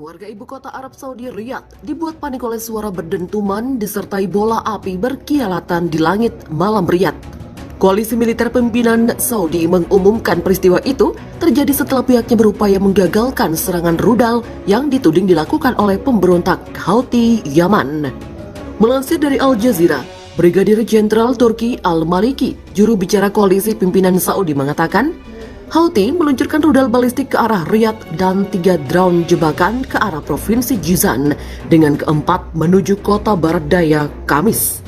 Warga ibu kota Arab Saudi Riyadh dibuat panik oleh suara berdentuman disertai bola api berkialatan di langit malam Riyadh. Koalisi militer pimpinan Saudi mengumumkan peristiwa itu terjadi setelah pihaknya berupaya menggagalkan serangan rudal yang dituding dilakukan oleh pemberontak Houthi Yaman. Melansir dari Al Jazeera, Brigadir Jenderal Turki Al-Maliki, juru bicara koalisi pimpinan Saudi mengatakan, Houthi meluncurkan rudal balistik ke arah Riyadh dan 3 drone jebakan ke arah provinsi Jizan dengan keempat menuju kota barat daya Kamis.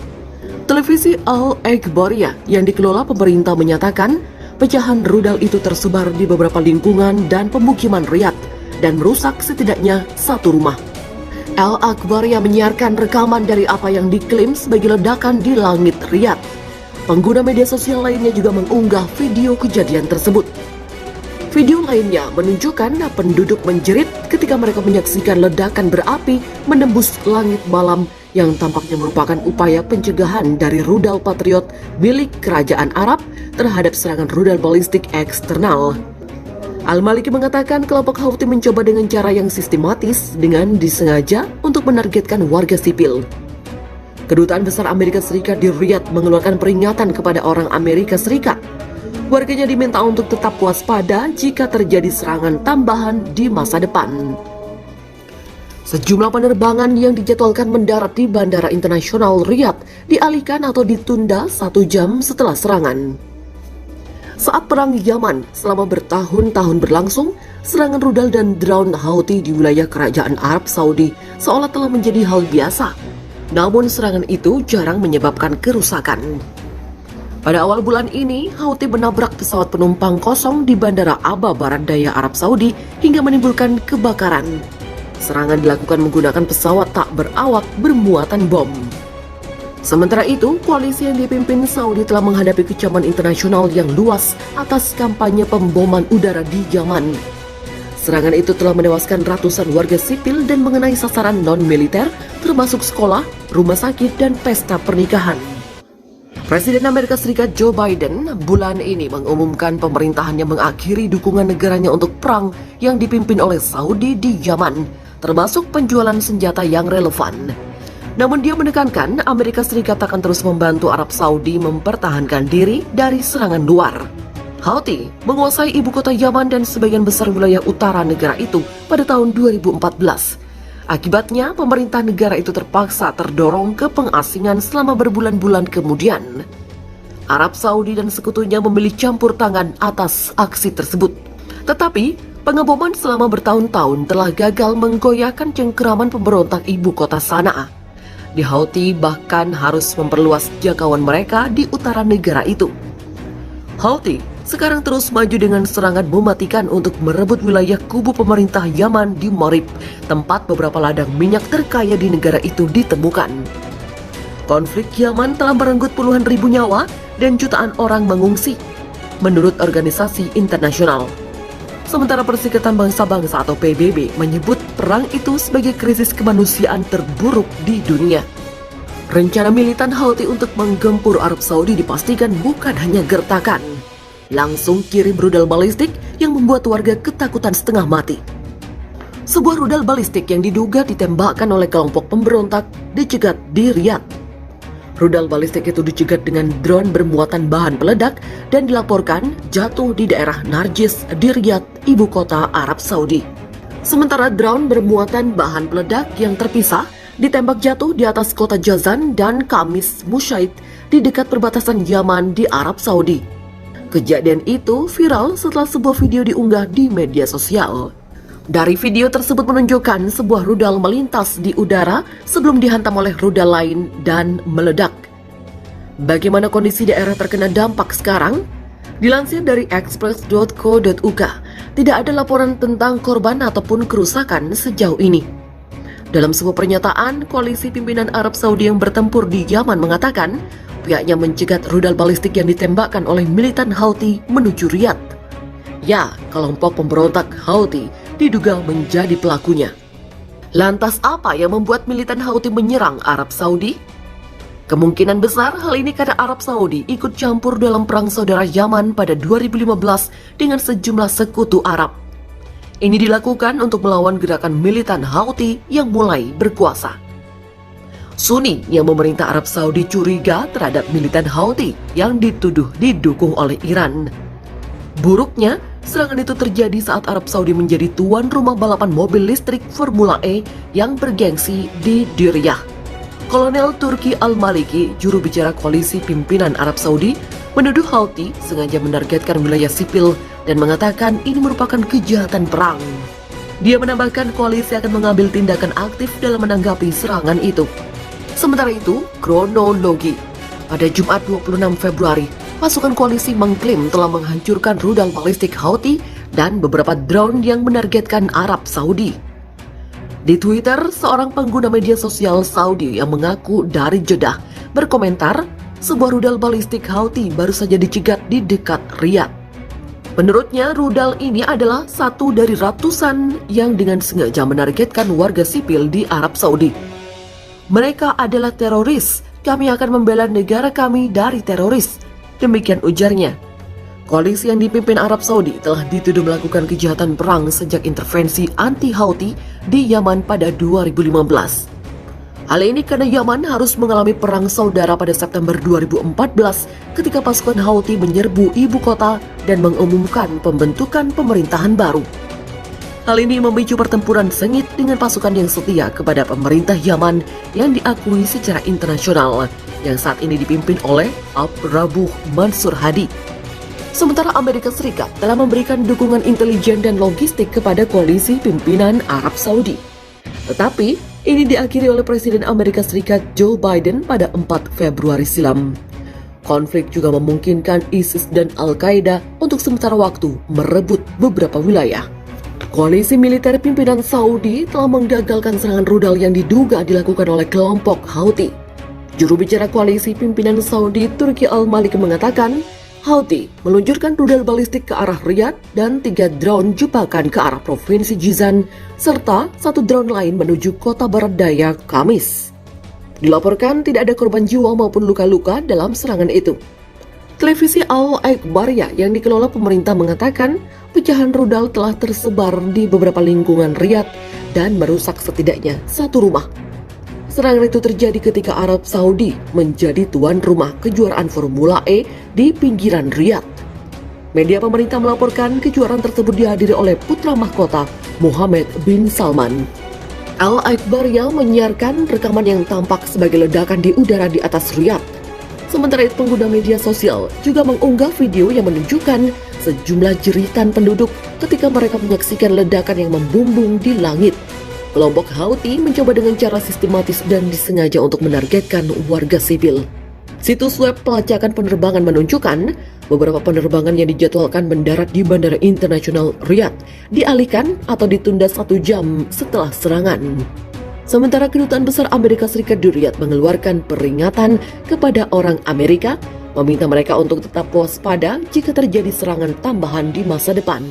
Televisi Al-Akhbariyah yang dikelola pemerintah menyatakan pecahan rudal itu tersebar di beberapa lingkungan dan pemukiman Riyadh dan merusak setidaknya 1 rumah. Al-Akhbariyah menyiarkan rekaman dari apa yang diklaim sebagai ledakan di langit Riyadh. Pengguna media sosial lainnya juga mengunggah video kejadian tersebut. Video lainnya menunjukkan penduduk menjerit ketika mereka menyaksikan ledakan berapi menembus langit malam yang tampaknya merupakan upaya pencegahan dari rudal Patriot milik Kerajaan Arab terhadap serangan rudal balistik eksternal. Al-Maliki mengatakan kelompok Houthi mencoba dengan cara yang sistematis dengan disengaja untuk menargetkan warga sipil. Kedutaan Besar Amerika Serikat di Riyadh mengeluarkan peringatan kepada orang Amerika Serikat. Warganya diminta untuk tetap waspada jika terjadi serangan tambahan di masa depan. Sejumlah penerbangan yang dijadwalkan mendarat di Bandara Internasional Riyadh dialihkan atau ditunda 1 jam setelah serangan. Saat perang Yaman selama bertahun-tahun berlangsung, serangan rudal dan drone Houthi di wilayah Kerajaan Arab Saudi seolah telah menjadi hal biasa. Namun serangan itu jarang menyebabkan kerusakan. Pada awal bulan ini, Houthi menabrak pesawat penumpang kosong di Bandara Aba Barat Daya Arab Saudi hingga menimbulkan kebakaran. Serangan dilakukan menggunakan pesawat tak berawak bermuatan bom. Sementara itu, koalisi yang dipimpin Saudi telah menghadapi kecaman internasional yang luas atas kampanye pemboman udara di Yaman. Serangan itu telah menewaskan ratusan warga sipil dan mengenai sasaran non-militer termasuk sekolah, rumah sakit, dan pesta pernikahan. Presiden Amerika Serikat Joe Biden bulan ini mengumumkan pemerintahannya mengakhiri dukungan negaranya untuk perang yang dipimpin oleh Saudi di Yaman, termasuk penjualan senjata yang relevan. Namun dia menekankan Amerika Serikat akan terus membantu Arab Saudi mempertahankan diri dari serangan luar. Houthi menguasai ibu kota Yaman dan sebagian besar wilayah utara negara itu pada tahun 2014. Akibatnya, pemerintah negara itu terpaksa terdorong ke pengasingan selama berbulan-bulan kemudian. Arab Saudi dan sekutunya memilih campur tangan atas aksi tersebut. Tetapi, pengeboman selama bertahun-tahun telah gagal menggoyahkan cengkeraman pemberontak ibu kota Sanaa. Di Houthi bahkan harus memperluas jangkauan mereka di utara negara itu. Houthi sekarang terus maju dengan serangan mematikan untuk merebut wilayah kubu pemerintah Yaman di Marib, tempat beberapa ladang minyak terkaya di negara itu ditemukan. Konflik Yaman telah merenggut puluhan ribu nyawa dan jutaan orang mengungsi, menurut organisasi internasional. Sementara Perserikatan Bangsa-Bangsa atau PBB menyebut perang itu sebagai krisis kemanusiaan terburuk di dunia. Rencana militan Houthi untuk menggempur Arab Saudi dipastikan bukan hanya gertakan. Langsung kirim rudal balistik yang membuat warga ketakutan setengah mati. Sebuah rudal balistik yang diduga ditembakkan oleh kelompok pemberontak dicegat di Riyadh. Rudal balistik itu dicegat dengan drone bermuatan bahan peledak dan dilaporkan jatuh di daerah Narjis di Riyadh, ibu kota Arab Saudi. Sementara drone bermuatan bahan peledak yang terpisah ditembak jatuh di atas kota Jazan dan Kamis Mushaid di dekat perbatasan Yaman di Arab Saudi. Kejadian itu viral setelah sebuah video diunggah di media sosial. Dari video tersebut menunjukkan sebuah rudal melintas di udara sebelum dihantam oleh rudal lain dan meledak. Bagaimana kondisi daerah terkena dampak sekarang? Dilansir dari express.co.uk, tidak ada laporan tentang korban ataupun kerusakan sejauh ini. Dalam sebuah pernyataan, koalisi pimpinan Arab Saudi yang bertempur di Yaman mengatakan pihaknya mencegat rudal balistik yang ditembakkan oleh militan Houthi menuju Riyadh. Ya, kelompok pemberontak Houthi diduga menjadi pelakunya. Lantas apa yang membuat militan Houthi menyerang Arab Saudi? Kemungkinan besar hal ini karena Arab Saudi ikut campur dalam perang saudara Yaman pada 2015 dengan sejumlah sekutu Arab. Ini dilakukan untuk melawan gerakan militan Houthi yang mulai berkuasa. Sunni yang memerintah Arab Saudi curiga terhadap militan Houthi yang dituduh didukung oleh Iran. Buruknya, serangan itu terjadi saat Arab Saudi menjadi tuan rumah balapan mobil listrik Formula E yang bergengsi di Diriyah. Kolonel Turki Al-Maliki, juru bicara koalisi pimpinan Arab Saudi, menuduh Houthi sengaja menargetkan wilayah sipil dan mengatakan ini merupakan kejahatan perang. Dia menambahkan koalisi akan mengambil tindakan aktif dalam menanggapi serangan itu. Sementara itu, kronologi. Pada Jumat 26 Februari, pasukan koalisi mengklaim telah menghancurkan rudal balistik Houthi dan beberapa drone yang menargetkan Arab Saudi. Di Twitter, seorang pengguna media sosial Saudi yang mengaku dari Jeddah berkomentar, sebuah rudal balistik Houthi baru saja dicegat di dekat Riyadh. Menurutnya, rudal ini adalah satu dari ratusan yang dengan sengaja menargetkan warga sipil di Arab Saudi. Mereka adalah teroris, kami akan membela negara kami dari teroris. Demikian ujarnya. Koalisi yang dipimpin Arab Saudi telah dituduh melakukan kejahatan perang sejak intervensi anti-Houthi di Yaman pada 2015. Hal ini karena Yaman harus mengalami perang saudara pada September 2014 ketika pasukan Houthi menyerbu ibu kota dan mengumumkan pembentukan pemerintahan baru. Hal ini memicu pertempuran sengit dengan pasukan yang setia kepada pemerintah Yaman yang diakui secara internasional, yang saat ini dipimpin oleh Rabuh Mansur Hadi. Sementara Amerika Serikat telah memberikan dukungan intelijen dan logistik kepada koalisi pimpinan Arab Saudi. Tetapi, ini diakhiri oleh Presiden Amerika Serikat Joe Biden pada 4 Februari silam. Konflik juga memungkinkan ISIS dan Al-Qaeda untuk sementara waktu merebut beberapa wilayah. Koalisi militer pimpinan Saudi telah menggagalkan serangan rudal yang diduga dilakukan oleh kelompok Houthi. Juru bicara koalisi pimpinan Saudi, Turki Al-Maliki mengatakan, Houthi meluncurkan rudal balistik ke arah Riyadh dan 3 drone jebakan ke arah provinsi Jizan, serta 1 drone lain menuju kota barat daya Kamis. Dilaporkan tidak ada korban jiwa maupun luka-luka dalam serangan itu. Televisi Al-Akhbariyah yang dikelola pemerintah mengatakan pecahan rudal telah tersebar di beberapa lingkungan Riyadh dan merusak setidaknya 1 rumah. Serangan itu terjadi ketika Arab Saudi menjadi tuan rumah kejuaraan Formula E di pinggiran Riyadh. Media pemerintah melaporkan kejuaraan tersebut dihadiri oleh putra mahkota Mohammed bin Salman. Al-Akhbariyah menyiarkan rekaman yang tampak sebagai ledakan di udara di atas Riyadh. Sementara itu, pengguna media sosial juga mengunggah video yang menunjukkan sejumlah jeritan penduduk ketika mereka menyaksikan ledakan yang membumbung di langit. Kelompok Houthi mencoba dengan cara sistematis dan disengaja untuk menargetkan warga sipil. Situs web pelacakan penerbangan menunjukkan beberapa penerbangan yang dijadwalkan mendarat di Bandara Internasional Riyadh dialihkan atau ditunda 1 jam setelah serangan. Sementara Kedutaan Besar Amerika Serikat di Riyadh mengeluarkan peringatan kepada orang Amerika, meminta mereka untuk tetap waspada jika terjadi serangan tambahan di masa depan.